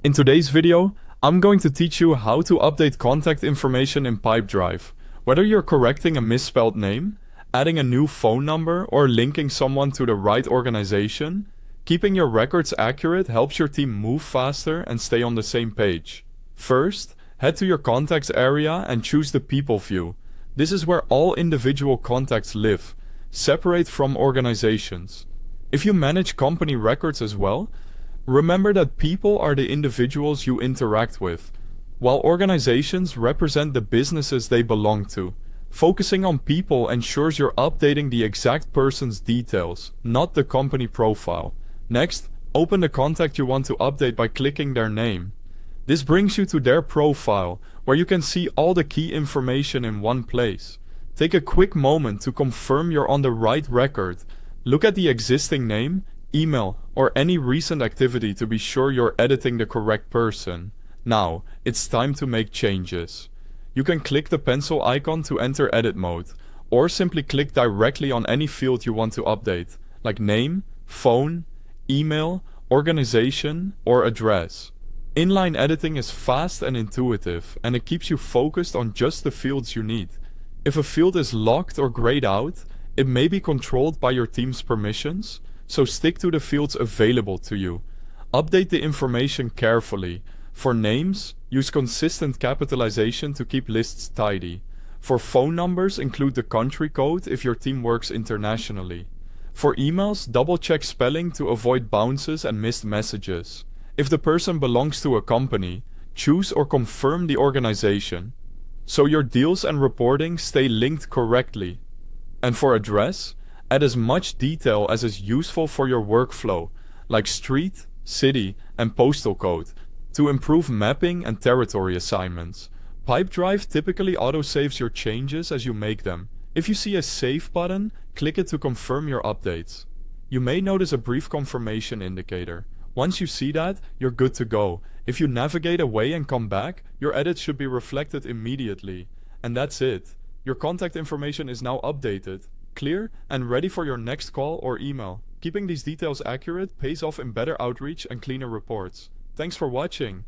In today's video, I'm going to teach you how to update contact information in Pipedrive. Whether you're correcting a misspelled name, adding a new phone number, or linking someone to the right organization, keeping your records accurate helps your team move faster and stay on the same page. First, head to your contacts area and choose the people view. This is where all individual contacts live, separate from organizations. If you manage company records as well, remember that people are the individuals you interact with, while organizations represent the businesses they belong to. Focusing on people ensures you're updating the exact person's details, not the company profile. Next, open the contact you want to update by clicking their name. This brings you to their profile, where you can see all the key information in one place. Take a quick moment to confirm you're on the right record. Look at the existing name, email, or any recent activity to be sure you're editing the correct person. Now, it's time to make changes. You can click the pencil icon to enter edit mode, or simply click directly on any field you want to update, like name, phone, email, organization, or address. Inline editing is fast and intuitive, and it keeps you focused on just the fields you need. If a field is locked or grayed out, it may be controlled by your team's permissions, so stick to the fields available to you. Update the information carefully. For names, use consistent capitalization to keep lists tidy. For phone numbers, include the country code if your team works internationally. For emails, double-check spelling to avoid bounces and missed messages. If the person belongs to a company, choose or confirm the organization, so your deals and reporting stay linked correctly. And for address, add as much detail as is useful for your workflow, like street, city, and postal code, to improve mapping and territory assignments. Pipedrive typically autosaves your changes as you make them. If you see a Save button, click it to confirm your updates. You may notice a brief confirmation indicator. Once you see that, you're good to go. If you navigate away and come back, your edits should be reflected immediately. And that's it. Your contact information is now updated, clear, and ready for your next call or email. Keeping these details accurate pays off in better outreach and cleaner reports. Thanks for watching.